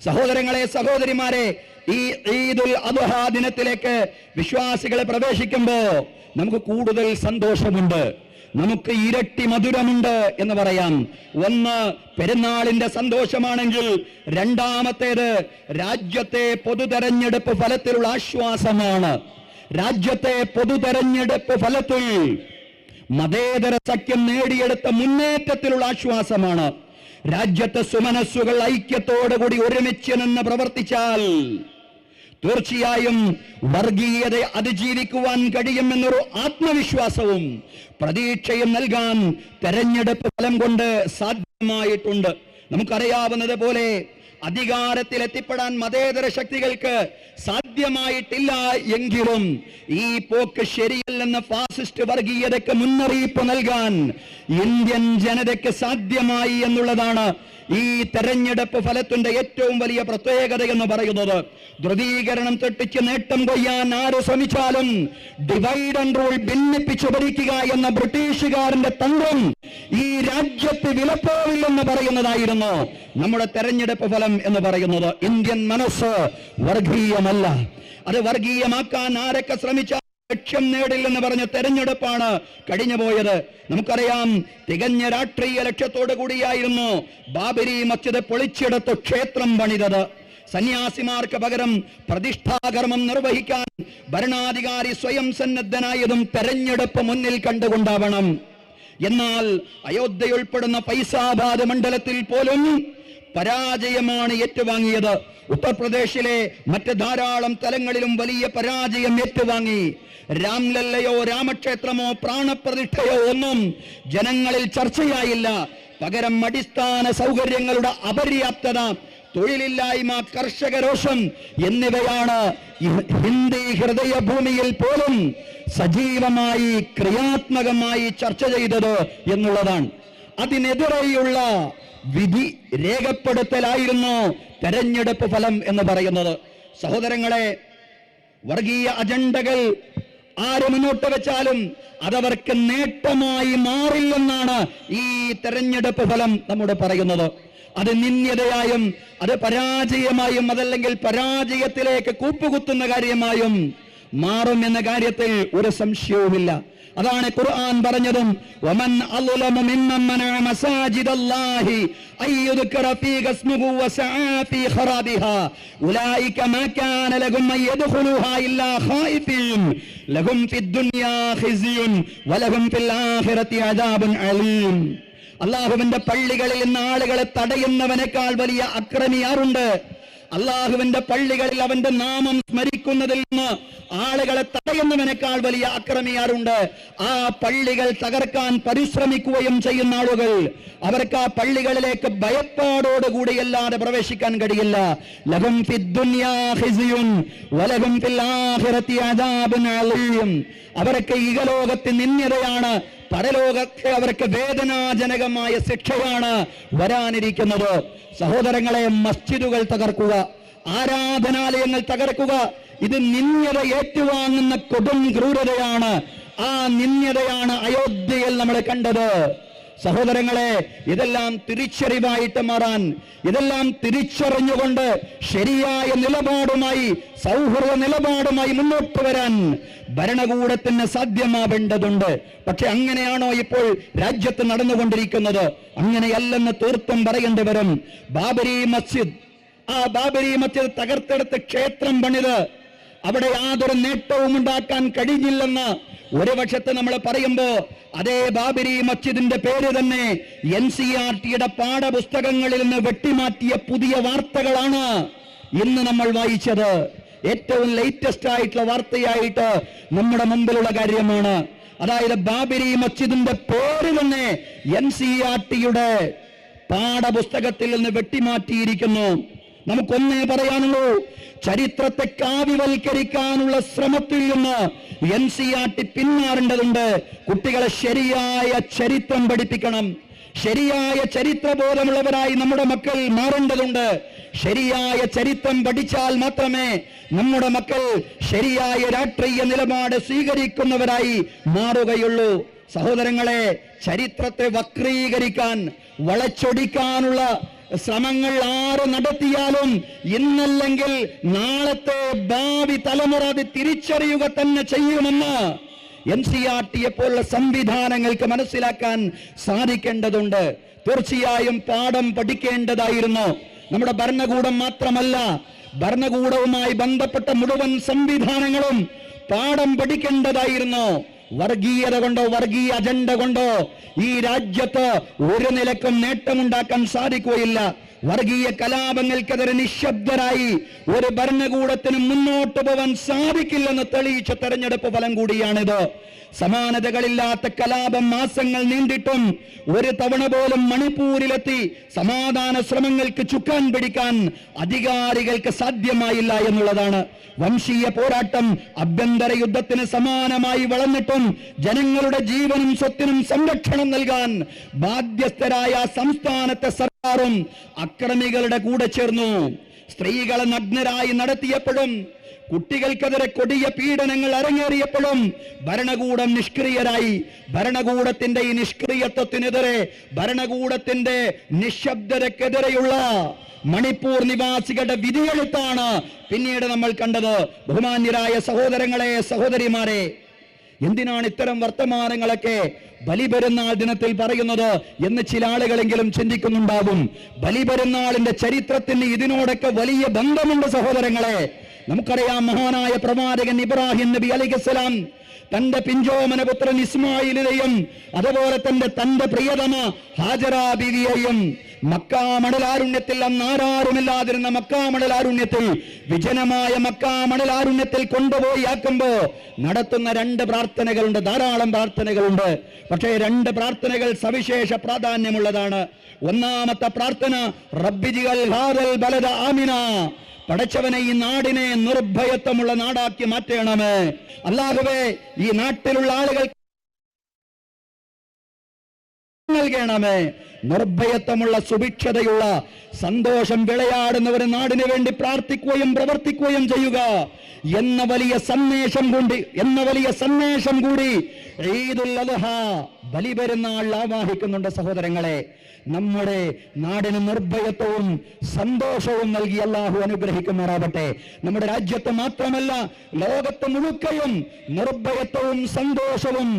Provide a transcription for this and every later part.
സഹോദരങ്ങളെ, സഹോദരിമാരെ, ഈ ഈദുൽ അദ്ഹ ദിനത്തിലേക്ക് വിശ്വാസികളെ പ്രവേശിക്കുമ്പോ നമുക്ക് കൂടുതൽ സന്തോഷമുണ്ട്, നമുക്ക് ഇരട്ടി മധുരമുണ്ട് എന്ന് പറയാം. ഒന്ന് പെരുന്നാളിന്റെ സന്തോഷമാണെങ്കിൽ, രണ്ടാമത്തേത് രാജ്യത്തെ പൊതുതെരഞ്ഞെടുപ്പ് ഫലത്തിലുള്ള ആശ്വാസമാണ്. രാജ്യത്തെ പൊതുതെരഞ്ഞെടുപ്പ് ഫലത്തിൽ മതേതര സഖ്യം നേടിയെടുത്ത മുന്നേറ്റത്തിലുള്ള ആശ്വാസമാണ്. രാജ്യത്തെ സുമനസ്സുകൾ ഐക്യത്തോടുകൂടി ഒരുമിച്ച് നിന്ന് പ്രവർത്തിച്ചാൽ തീർച്ചയായും വർഗീയതയെ അതിജീവിക്കുവാൻ കഴിയുമെന്നൊരു ആത്മവിശ്വാസവും പ്രതീക്ഷയും നൽകാൻ തെരഞ്ഞെടുപ്പ് ഫലം കൊണ്ട് സാധ്യമായിട്ടുണ്ട്. നമുക്കറിയാവുന്നത് പോലെ അധികാരത്തിലെത്തിപ്പെടാൻ മതേതര ശക്തികൾക്ക് സാധ്യമായിട്ടില്ല എങ്കിലും ഈ പോക്ക് ശരിയല്ലെന്ന് ഫാസിസ്റ്റ് വർഗീയതയ്ക്ക് മുന്നറിയിപ്പ് നൽകാൻ ഇന്ത്യൻ ജനതയ്ക്ക് സാധ്യമായി എന്നുള്ളതാണ് ഈ തെരഞ്ഞെടുപ്പ് ഫലത്തിന്റെ ഏറ്റവും വലിയ പ്രത്യേകത എന്ന് പറയുന്നത്. ധ്രുവീകരണം തെറ്റിച്ച് നേട്ടം കൊയ്യാൻ ആര് ശ്രമിച്ചാലും ഡിവൈഡ് ആൻഡ് റൂൾ, ഭിന്നിപ്പിച്ചു ഭരിക്കുക എന്ന ബ്രിട്ടീഷുകാരന്റെ തന്ത്രം ഈ രാജ്യത്ത് വിലപ്പോവില്ലെന്ന് പറയുന്നതായിരുന്നു നമ്മുടെ തെരഞ്ഞെടുപ്പ് ഫലം എന്ന് പറയുന്നത്. ഇന്ത്യൻ മനസ്സ് വർഗീയമല്ല, അത് വർഗീയമാക്കാൻ ആരൊക്കെ ശ്രമിച്ചാൽ ലക്ഷ്യം നേടില്ലെന്ന് പറഞ്ഞ തെരഞ്ഞെടുപ്പാണ് കഴിഞ്ഞു പോയത്. നമുക്കറിയാം, തികഞ്ഞ രാഷ്ട്രീയ ലക്ഷ്യത്തോടു കൂടിയായിരുന്നു ബാബരി മസ്ജിദ് പൊളിച്ചെടുത്ത് ക്ഷേത്രം പണിതത്. സന്യാസിമാർക്ക് പകരം പ്രതിഷ്ഠാകർമ്മം നിർവഹിക്കാൻ ഭരണാധികാരി സ്വയം സന്നദ്ധനായതും തെരഞ്ഞെടുപ്പ് മുന്നിൽ കണ്ടുകൊണ്ടാവണം. എന്നാൽ അയോധ്യ ഉൾപ്പെടുന്ന ഫൈസാബാദ് മണ്ഡലത്തിൽ പോലും പരാജയമാണ് ഏറ്റുവാങ്ങിയത്. ഉത്തർപ്രദേശിലെ മറ്റ് ധാരാളം സ്ഥലങ്ങളിലും വലിയ പരാജയം ഏറ്റുവാങ്ങി. രാംലല്ലയോ രാമക്ഷേത്രമോ പ്രാണപ്രതിഷ്ഠയോ ഒന്നും ജനങ്ങളിൽ ചർച്ചയായില്ല. പകരം അടിസ്ഥാന സൗകര്യങ്ങളുടെ അപര്യാപ്തത, തൊഴിലില്ലായ്മ, കർഷക രോഷം എന്നിവയാണ് ഹിന്ദി ഹൃദയഭൂമിയിൽ പോലും സജീവമായി ക്രിയാത്മകമായി ചർച്ച ചെയ്തത് എന്നുള്ളതാണ്. അതിനെതിരെയുള്ള വിധി രേഖപ്പെടുത്തലായിരുന്നു തെരഞ്ഞെടുപ്പ് ഫലം എന്ന് പറയുന്നത്. സഹോദരങ്ങളെ, വർഗീയ അജണ്ടകൾ ആര് മുന്നോട്ട് വെച്ചാലും അതവർക്ക് നേട്ടമായി മാറില്ലെന്നാണ് ഈ തെരഞ്ഞെടുപ്പ് ഫലം നമ്മോട് പറയുന്നത്. അത് നിന്ദ്യതയായും അത് പരാജയമായും അതല്ലെങ്കിൽ പരാജയത്തിലേക്ക് കൂപ്പുകുത്തുന്ന കാര്യമായും മാറും എന്ന കാര്യത്തിൽ ഒരു സംശയവുമില്ല. അതാണ് ഖുർആൻ പറഞ്ഞതും, വമൻ അളലമു മിമ്മൻ മനഅ മസാജിദല്ലാഹി അയ്യുദ്കറ ഫീഹി ഇസ്മുഹു വസആ ഫീ ഖറാബിഹാ ഉലൈക മാ കാന ലഹും അൻ യദ്ഖുലുഹാ ഇല്ലാ ഖായിഫീൻ ലഹും ഫിദ് ദുനിയാ ഖിസ്യുൻ വലഹും ഫിൽ ആഖിറതി അദാബുൻ അലീം. അല്ലാഹുവിന്റെ പള്ളികളിൽ നിന്ന് ആളുകളെ തടയുന്നവനേക്കാൾ വലിയ അക്രമി ആരുണ്ട്? അള്ളാഹുവിന്റെ പള്ളികളിൽ അവന്റെ നാമം സ്മരിക്കുന്നതിൽ നിന്ന് ആളുകളെ തടയുന്നവനേക്കാൾ വലിയ അക്രമിയാറുണ്ട്? ആ പള്ളികൾ തകർക്കാൻ പരിശ്രമിക്കുകയും ചെയ്യുന്ന ആളുകൾ, അവർക്ക് ആ പള്ളികളിലേക്ക് ഭയപ്പാടോടുകൂടിയല്ലാതെ പ്രവേശിക്കാൻ കഴിയില്ല. ലഹും ഫിദ് ദുനിയാ ഖിസ്യുൻ വലഹും ഫിൽ ആഖിറതി അദാബുൻ അലീം. അവർക്ക് ഇഹലോകത്ത് നിന്ദ്യതയാണ്, പരലോകത്തെ അവർക്ക് വേദനാജനകമായ ശിക്ഷയാണ് വരാനിരിക്കുന്നത്. സഹോദരങ്ങളെ, മസ്ജിദുകൾ തകർക്കുക, ആരാധനാലയങ്ങൾ തകർക്കുക, ഇത് നിന്ദ്യത ഏറ്റുവാങ്ങുന്ന കൊടും ക്രൂരതയാണ്. ആ നിന്ദ്യതയാണ് അയോധ്യയിൽ നമ്മൾ കണ്ടത്. സഹോദരങ്ങളെ, ഇതെല്ലാം തിരിച്ചറിവായിട്ട് മാറാൻ, ഇതെല്ലാം തിരിച്ചറിഞ്ഞുകൊണ്ട് ശരിയായ നിലപാടുമായി, സൗഹൃദ നിലപാടുമായി മുന്നോട്ട് വരാൻ ഭരണകൂടത്തിന് സാധ്യമാവേണ്ടതുണ്ട്. പക്ഷെ അങ്ങനെയാണോ ഇപ്പോൾ രാജ്യത്ത് നടന്നുകൊണ്ടിരിക്കുന്നത്? അങ്ങനെയല്ലെന്ന് തീർത്തും പറയേണ്ടി വരും. ബാബരി മസ്ജിദ്, ആ ബാബരി മസ്ജിദ് തകർത്തെടുത്ത് ക്ഷേത്രം പണിത് അവിടെ യാതൊരു നേട്ടവും ഉണ്ടാക്കാൻ കഴിഞ്ഞില്ലെന്ന് ഒരു പക്ഷത്ത് നമ്മൾ പറയുമ്പോ, അതേ ബാബരി മസ്ജിദിന്റെ പേര് തന്നെ NCERTയുടെ പാഠപുസ്തകങ്ങളിൽ നിന്ന് വെട്ടിമാറ്റിയ പുതിയ വാർത്തകളാണ് ഇന്ന് നമ്മൾ വായിച്ചത്. ഏറ്റവും ലേറ്റസ്റ്റ് ആയിട്ടുള്ള വാർത്തയായിട്ട് നമ്മുടെ മുമ്പിലുള്ള കാര്യമാണ്. അതായത് ബാബരി മസ്ജിദിന്റെ പേര് തന്നെ NCERTയുടെ പാഠപുസ്തകത്തിൽ നിന്ന് വെട്ടിമാറ്റിയിരിക്കുന്നു. നമുക്കൊന്നേ പറയാനുള്ളൂ, ചരിത്രത്തെ കാവ്യവൽക്കരിക്കാനുള്ള ശ്രമത്തിൽ നിന്ന് NCERT പിന്മാറേണ്ടതുണ്ട്. കുട്ടികളെ ശരിയായ ചരിത്രം പഠിപ്പിക്കണം. ശരിയായ ചരിത്രബോധമുള്ളവരായി നമ്മുടെ മക്കൾ മാറേണ്ടതുണ്ട്. ശരിയായ ചരിത്രം പഠിച്ചാൽ മാത്രമേ നമ്മുടെ മക്കൾ ശരിയായ രാഷ്ട്രീയ നിലപാട് സ്വീകരിക്കുന്നവരായി മാറുകയുള്ളൂ. സഹോദരങ്ങളെ, ചരിത്രത്തെ വക്രീകരിക്കാൻ, വളച്ചൊടിക്കാനുള്ള ശ്രമങ്ങൾ ആര് നടത്തിയാലും ഇന്നല്ലെങ്കിൽ നാളത്തെ ഭാവി തലമുറ അത് തിരിച്ചറിയുക തന്നെ ചെയ്യുമെന്ന് NCERT പോലുള്ള സംവിധാനങ്ങൾക്ക് മനസ്സിലാക്കാൻ സാധിക്കേണ്ടതുണ്ട്. തീർച്ചയായും പാഠം പഠിക്കേണ്ടതായിരുന്നു. നമ്മുടെ ഭരണകൂടം മാത്രമല്ല, ഭരണകൂടവുമായി ബന്ധപ്പെട്ട മുഴുവൻ സംവിധാനങ്ങളും പാഠം പഠിക്കേണ്ടതായിരുന്നു. വർഗീയത കൊണ്ടോ വർഗീയ അജണ്ട കൊണ്ടോ ഈ രാജ്യത്ത് ഒരു നിലക്കും നേട്ടമുണ്ടാക്കാൻ സാധിക്കുകയില്ല. വർഗീയ കലാപങ്ങൾക്കെതിരെ നിശബ്ദരായി ഒരു ഭരണകൂടത്തിന് മുന്നോട്ട് പോകാൻ സാധിക്കില്ലെന്ന് തെളിയിച്ച തെരഞ്ഞെടുപ്പ് ഫലം കൂടിയാണിത്. സമാനതകളില്ലാത്ത കലാപം മാസങ്ങൾ നീണ്ടിട്ടും ഒരു തവണ പോലും മണിപ്പൂരിലെത്തി സമാധാന ശ്രമങ്ങൾക്ക് ചുക്കാൻ പിടിക്കാൻ അധികാരികൾക്ക് സാധ്യമായില്ല എന്നുള്ളതാണ്. വംശീയ പോരാട്ടം ആഭ്യന്തര യുദ്ധത്തിന് സമാനമായി വളർന്നിട്ടും ജനങ്ങളുടെ ജീവനും സ്വത്തിനും സംരക്ഷണം നൽകാൻ ബാധ്യസ്ഥരായ സംസ്ഥാനത്തെ സർക്കാരും അക്രമികളുടെ കൂടെ ചേർന്നു. സ്ത്രീകളെ നഗ്നരായി നടത്തിയപ്പോഴും കുട്ടികൾക്കെതിരെ കൊടിയ പീഡനങ്ങൾ അരങ്ങേറിയപ്പോഴും ഭരണകൂടം നിഷ്ക്രിയരായി. ഭരണകൂടത്തിന്റെ ഈ നിഷ്ക്രിയത്വത്തിനെതിരെ, ഭരണകൂടത്തിന്റെ നിശബ്ദതക്കെതിരെയുള്ള മണിപ്പൂർ നിവാസികളുടെ വിധിയെഴുത്താണ് പിന്നീട് നമ്മൾ കണ്ടത്. ബഹുമാന്യരായ സഹോദരങ്ങളെ, സഹോദരിമാരെ, എന്തിനാണ് ഇത്തരം വർത്തമാനങ്ങളൊക്കെ ബലിപെരുന്നാൾ ദിനത്തിൽ പറയുന്നത് എന്ന് ചില ആളുകളെങ്കിലും ചിന്തിക്കുന്നുണ്ടാകും. ബലിപെരുന്നാളിന്റെ ചരിത്രത്തിന് ഇതിനോടൊക്കെ വലിയ ബന്ധമുണ്ട് സഹോദരങ്ങളെ. നമുക്കറിയാം, മഹാനായ പ്രവാചകൻ ഇബ്രാഹിം നബി അലൈഹിസ്സലാം തന്റെ പിഞ്ചോമന പുത്രൻ ഇസ്മായിലിനെയും അതുപോലെ തന്റെ പ്രിയതമ ഹാജറ ബീവിയെയും മക്കാ മണലാരുണ്യത്തിൽ, അന്ന് ആരാരുമില്ലാതിരുന്ന മക്കാ മണലാരുണ്യത്തിൽ, വിജനമായ മക്കാ മണലാരുണ്യത്തിൽ കൊണ്ടുപോയി ആക്കുമ്പോ നടത്തുന്ന രണ്ട് പ്രാർത്ഥനകളുണ്ട്. ധാരാളം പ്രാർത്ഥനകളുണ്ട്. പക്ഷേ രണ്ട് പ്രാർത്ഥനകൾ സവിശേഷ പ്രാധാന്യമുള്ളതാണ്. ഒന്നാമത്തെ പ്രാർത്ഥന, റബ്ബിജിഅൽ ഹാദൽ ബലദ ആമിന, പടച്ചവനെ ഈ നാടിനെ നിർഭയത്വമുള്ള നാടാക്കി മാറ്റണമേ. അല്ലാഹുവേ, ഈ നാട്ടിലുള്ള ആളുകൾ നൽകണമേ. നിർഭയത്വമുള്ള, സുഭിക്ഷതയുള്ള, സന്തോഷം വിളയാടുന്നവരെ നാടിനു വേണ്ടി പ്രാർത്ഥിക്കുകയും പ്രവർത്തിക്കുകയും ചെയ്യുക എന്ന വലിയ സന്ദേശം കൂടി ഈദുൽ അദ്ഹ ബലിപെരുന്നാൾ ആവാഹിക്കുന്നുണ്ട്. സഹോദരങ്ങളെ, നമ്മുടെ നാടിന് നിർഭയത്വവും സന്തോഷവും നൽകി അല്ലാഹു അനുഗ്രഹിക്കുമാറാവട്ടെ. നമ്മുടെ രാജ്യത്ത് മാത്രമല്ല, ലോകത്ത് മുഴുക്കയും നിർഭയത്വവും സന്തോഷവും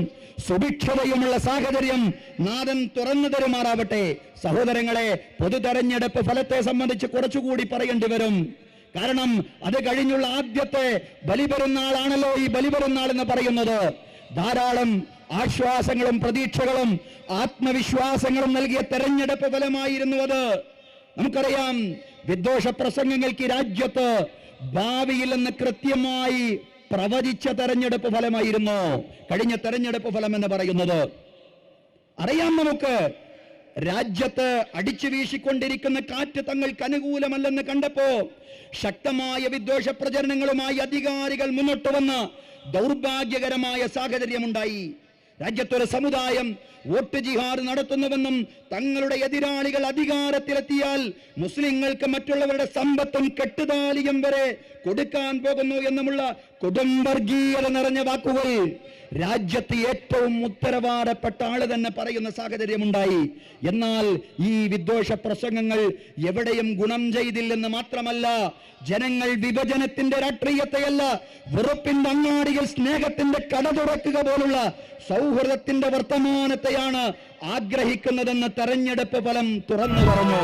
സുഭിക്ഷതയുമുള്ള സാഹചര്യം നാഥൻ തുറന്നു തരുമാറാവട്ടെ. സഹോദരങ്ങളെ, പൊതു തെരഞ്ഞെടുപ്പ് ഫലത്തെ സംബന്ധിച്ച് കുറച്ചുകൂടി പറയേണ്ടി വരും. കാരണം അത് കഴിഞ്ഞുള്ള ആദ്യത്തെ ബലിപെരുന്നാളാണല്ലോ ഈ ബലിപെരുന്നാൾ എന്ന് പറയുന്നത്. ധാരാളം ആശ്വാസങ്ങളും പ്രതീക്ഷകളും ആത്മവിശ്വാസങ്ങളും നൽകിയ തെരഞ്ഞെടുപ്പ് ഫലമായിരുന്നു അത്. നമുക്കറിയാം, വിദ്വേഷ പ്രസംഗങ്ങൾക്ക് രാജ്യത്ത് ഭാവിയിൽ നിന്ന് കൃത്യമായി പ്രവചിച്ച തെരഞ്ഞെടുപ്പ് ഫലമായിരുന്നു കഴിഞ്ഞ തെരഞ്ഞെടുപ്പ് ഫലം എന്ന് പറയുന്നത്. അറിയാം, നമുക്ക് രാജ്യത്ത് അടിച്ചു വീശിക്കൊണ്ടിരിക്കുന്ന കാറ്റ് തങ്ങൾക്ക് അനുകൂലമല്ലെന്ന് കണ്ടപ്പോ ശക്തമായ വിദ്വേഷ പ്രചരണങ്ങളുമായി അധികാരികൾ മുന്നോട്ട് വന്ന് ദൗർഭാഗ്യകരമായ സാഹചര്യമുണ്ടായി. രാജ്യത്തൊരു സമുദായം വോട്ട് ജിഹാദ് നടത്തുന്നുവെന്നും തങ്ങളുടെ എതിരാളികൾ അധികാരത്തിലെത്തിയാൽ മുസ്ലിങ്ങൾക്ക് മറ്റുള്ളവരുടെ സമ്പത്തും കെട്ടുതാലിയും വരെ കൊടുക്കാൻ പോകുന്നു എന്നുമുള്ള കുടുംബവർഗീയത നിറഞ്ഞ വാക്കുകൾ രാജ്യത്ത് ഏറ്റവും ഉത്തരവാദപ്പെട്ട ആള് തന്നെ പറയുന്ന സാഹചര്യമുണ്ടായി. എന്നാൽ ഈ വിദ്വേഷ പ്രസംഗങ്ങൾ എവിടെയും ഗുണം ചെയ്തില്ലെന്ന് മാത്രമല്ല, ജനങ്ങൾ വിഭജനത്തിന്റെ രാഷ്ട്രീയത്തെയല്ല, വെറുപ്പിന്റെ അങ്ങാടികൾ സ്നേഹത്തിന്റെ കട തുറക്കുക പോലുള്ള സൗഹൃദത്തിന്റെ വർത്തമാനത്തെയാണ് ആഗ്രഹിക്കുന്നതെന്ന് തെരഞ്ഞെടുപ്പ് ഫലം തുറന്നു പറഞ്ഞു.